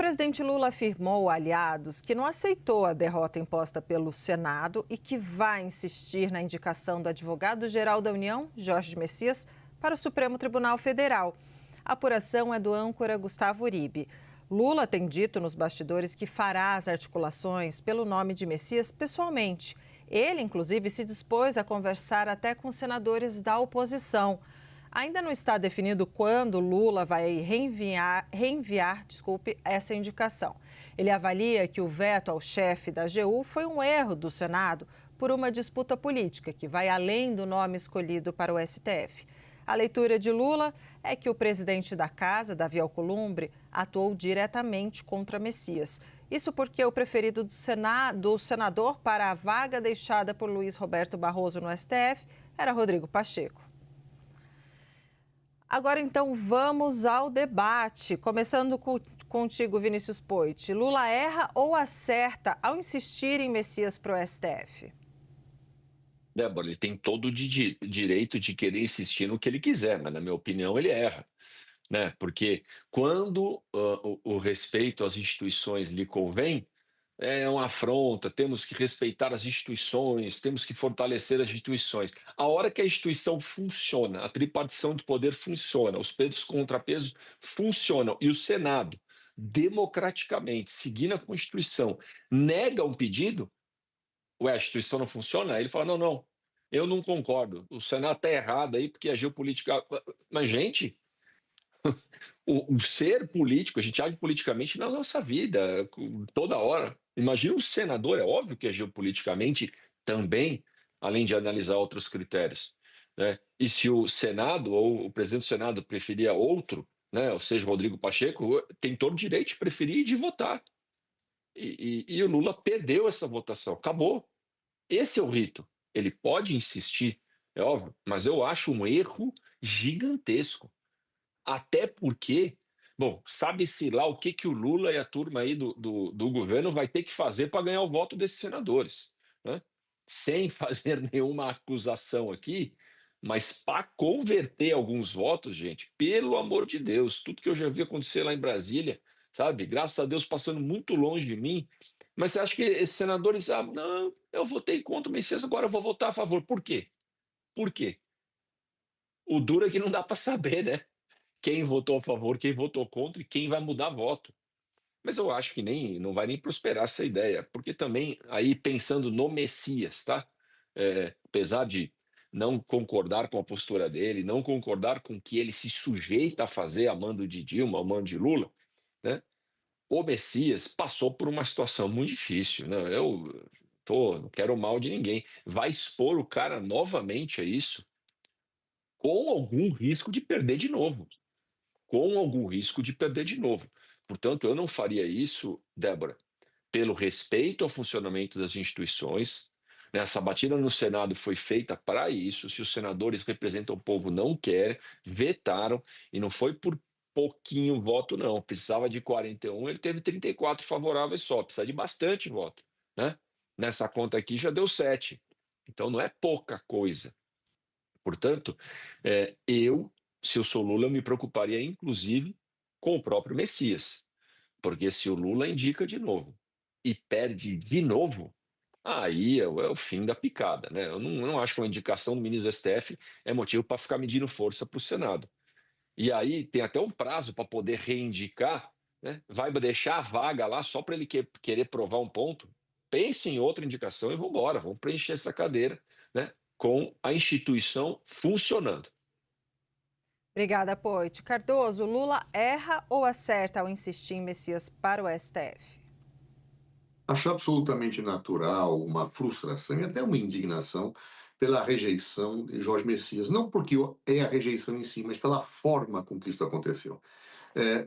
presidente Lula afirmou a aliados que não aceitou a derrota imposta pelo Senado e que vai insistir na indicação do advogado-geral da União, Jorge Messias, para o Supremo Tribunal Federal. A apuração é do âncora Gustavo Uribe. Lula tem dito nos bastidores que fará as articulações pelo nome de Messias pessoalmente. Ele, inclusive, se dispôs a conversar até com senadores da oposição. Ainda não está definido quando Lula vai reenviar essa indicação. Ele avalia que o veto ao chefe da AGU foi um erro do Senado por uma disputa política que vai além do nome escolhido para o STF. A leitura de Lula é que o presidente da casa, Davi Alcolumbre, atuou diretamente contra Messias. Isso porque o preferido do senador para a vaga deixada por Luiz Roberto Barroso no STF era Rodrigo Pacheco. Agora, então, vamos ao debate. Começando contigo, Vinícius Poit. Lula erra ou acerta ao insistir em Messias para o STF? Débora, ele tem todo o direito de querer insistir no que ele quiser, mas, na minha opinião, ele erra, né? Porque quando o respeito às instituições lhe convém, é uma afronta, temos que respeitar as instituições, temos que fortalecer as instituições. A hora que a instituição funciona, a tripartição do poder funciona, os pesos e contrapesos funcionam, e o Senado, democraticamente, seguindo a Constituição, nega um pedido, ué, a instituição não funciona? Aí ele fala, não, eu não concordo, o Senado está errado aí porque agiu politicamente. Mas, gente, o ser político, a gente age politicamente na nossa vida, toda hora. Imagina um senador, é óbvio que agiu politicamente também, além de analisar outros critérios, né? E se o Senado ou o presidente do Senado preferia outro, né, ou seja, Rodrigo Pacheco, tem todo o direito de preferir e de votar. E o Lula perdeu essa votação, acabou. Esse é o rito. Ele pode insistir, é óbvio, mas eu acho um erro gigantesco. Até porque, bom, sabe-se lá o que o Lula e a turma aí do governo vai ter que fazer para ganhar o voto desses senadores, né? Sem fazer nenhuma acusação aqui, mas para converter alguns votos, gente, pelo amor de Deus, tudo que eu já vi acontecer lá em Brasília, sabe? Graças a Deus passando muito longe de mim. Mas você acha que esses senadores, não, eu votei contra o Messias, agora eu vou votar a favor. Por quê? Por quê? O duro é que não dá para saber, né? Quem votou a favor, quem votou contra e quem vai mudar voto. Mas eu acho que não vai nem prosperar essa ideia, porque também, aí pensando no Messias, tá? Apesar de não concordar com a postura dele, não concordar com o que ele se sujeita a fazer a mando de Dilma, a mando de Lula, né? O Messias passou por uma situação muito difícil, né? Não quero o mal de ninguém. Vai expor o cara novamente a isso, com algum risco de perder de novo. Com algum risco de perder de novo. Portanto, eu não faria isso, Débora, pelo respeito ao funcionamento das instituições, né? A sabatina no Senado foi feita para isso. Se os senadores representam o povo, não querem, vetaram, e não foi por pouquinho voto, não. Precisava de 41, ele teve 34 favoráveis só. Precisa de bastante voto, né? Nessa conta aqui já deu 7. Então não é pouca coisa. Portanto, se eu sou Lula, eu me preocuparia, inclusive, com o próprio Messias. Porque se o Lula indica de novo e perde de novo, aí é o fim da picada, né? Eu não acho que uma indicação do ministro do STF é motivo para ficar medindo força para o Senado. E aí tem até um prazo para poder reivindicar, né? Vai deixar a vaga lá só para ele querer provar um ponto? Pense em outra indicação e vamos embora, vamos preencher essa cadeira, né? Com a instituição funcionando. Obrigada, Poit. Cardoso, Lula erra ou acerta ao insistir em Messias para o STF? Acho absolutamente natural uma frustração e até uma indignação pela rejeição de Jorge Messias. Não porque é a rejeição em si, mas pela forma com que isso aconteceu.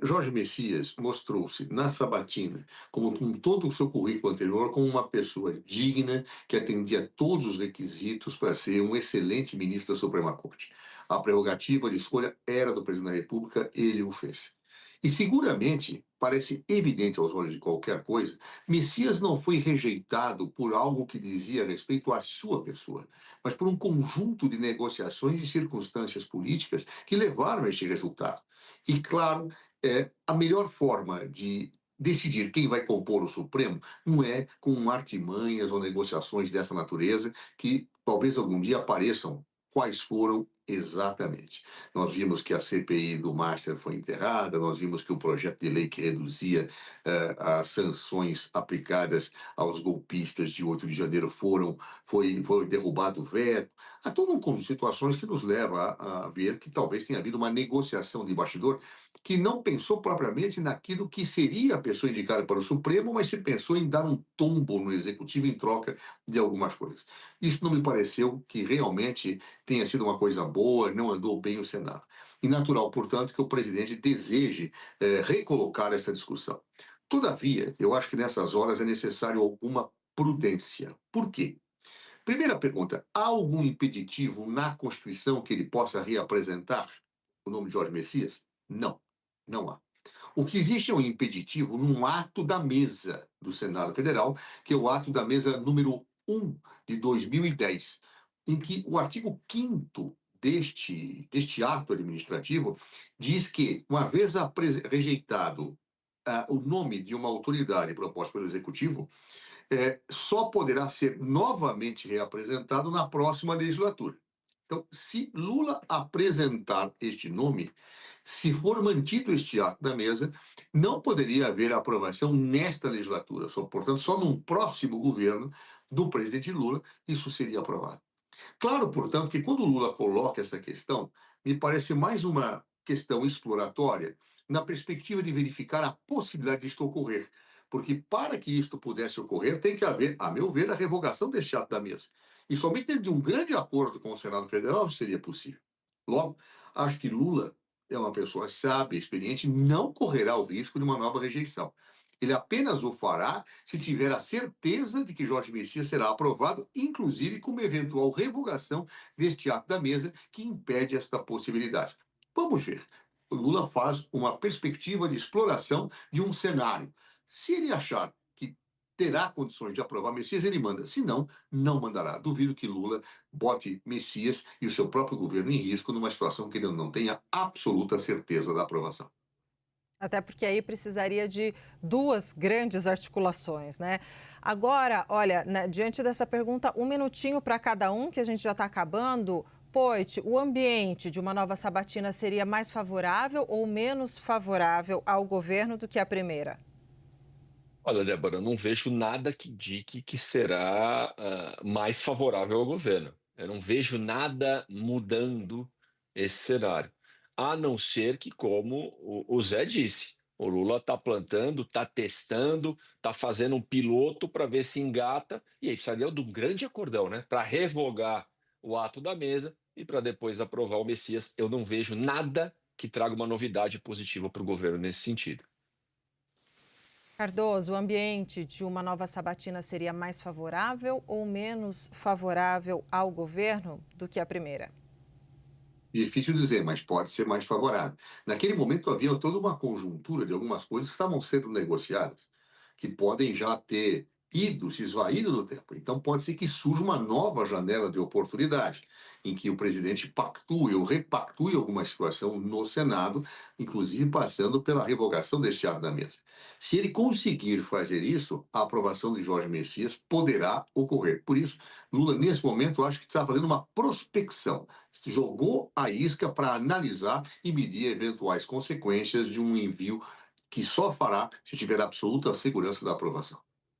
Jorge Messias mostrou-se na sabatina, como com todo o seu currículo anterior, como uma pessoa digna, que atendia todos os requisitos para ser um excelente ministro da Suprema Corte. A prerrogativa de escolha era do presidente da República, ele o fez. E seguramente, parece evidente aos olhos de qualquer coisa, Messias não foi rejeitado por algo que dizia respeito à sua pessoa, mas por um conjunto de negociações e circunstâncias políticas que levaram a este resultado. E, claro, a melhor forma de decidir quem vai compor o Supremo não é com artimanhas ou negociações dessa natureza que talvez algum dia apareçam quais foram exatamente. Nós vimos que a CPI do Master foi enterrada, nós vimos que o projeto de lei que reduzia as sanções aplicadas aos golpistas de 8 de janeiro foi derrubado o veto. Há todo um conjunto de situações que nos leva a ver que talvez tenha havido uma negociação de bastidor que não pensou propriamente naquilo que seria a pessoa indicada para o Supremo, mas se pensou em dar um tombo no Executivo em troca de algumas coisas. Isso não me pareceu que realmente tenha sido uma coisa boa, não andou bem o Senado. E natural, portanto, que o presidente deseje recolocar essa discussão. Todavia, eu acho que nessas horas é necessário alguma prudência. Por quê? Primeira pergunta: há algum impeditivo na Constituição que ele possa reapresentar o nome de Jorge Messias? Não, não há. O que existe é um impeditivo num ato da mesa do Senado Federal, que é o ato da mesa número 1 de 2010, em que o artigo 5º deste ato administrativo diz que, uma vez rejeitado o nome de uma autoridade proposta pelo Executivo, só poderá ser novamente reapresentado na próxima legislatura. Então, se Lula apresentar este nome, se for mantido este ato da mesa, não poderia haver aprovação nesta legislatura. Portanto, só num próximo governo do presidente Lula isso seria aprovado. Claro, portanto, que quando Lula coloca essa questão, me parece mais uma questão exploratória na perspectiva de verificar a possibilidade disto ocorrer. Porque para que isto pudesse ocorrer, tem que haver, a meu ver, a revogação deste ato da mesa. E somente dentro de um grande acordo com o Senado Federal isso seria possível. Logo, acho que Lula é uma pessoa sábia, experiente, não correrá o risco de uma nova rejeição. Ele apenas o fará se tiver a certeza de que Jorge Messias será aprovado, inclusive com uma eventual revogação deste ato da mesa que impede esta possibilidade. Vamos ver. O Lula faz uma perspectiva de exploração de um cenário. Se ele achar que terá condições de aprovar Messias, ele manda. Se não, não mandará. Duvido que Lula bote Messias e o seu próprio governo em risco numa situação que ele não tenha absoluta certeza da aprovação. Até porque aí precisaria de duas grandes articulações, né? Agora, olha, diante dessa pergunta, um minutinho para cada um, que a gente já está acabando. Poit, o ambiente de uma nova sabatina seria mais favorável ou menos favorável ao governo do que a primeira? Olha, Débora, eu não vejo nada que indique que será mais favorável ao governo. Eu não vejo nada mudando esse cenário. A não ser que, como o Zé disse, o Lula está plantando, está testando, está fazendo um piloto para ver se engata, e aí precisaria de um grande acordão, né? Para revogar o ato da mesa e para depois aprovar o Messias. Eu não vejo nada que traga uma novidade positiva para o governo nesse sentido. Cardoso, o ambiente de uma nova sabatina seria mais favorável ou menos favorável ao governo do que a primeira? Difícil dizer, mas pode ser mais favorável. Naquele momento havia toda uma conjuntura de algumas coisas que estavam sendo negociadas, que podem já ter se esvaído no tempo. Então pode ser que surja uma nova janela de oportunidade, em que o presidente pactue ou repactue alguma situação no Senado, inclusive passando pela revogação deste ato da mesa. Se ele conseguir fazer isso, a aprovação de Jorge Messias poderá ocorrer. Por isso, Lula, nesse momento, eu acho que está fazendo uma prospecção, jogou a isca para analisar e medir eventuais consequências de um envio que só fará se tiver absoluta segurança da aprovação.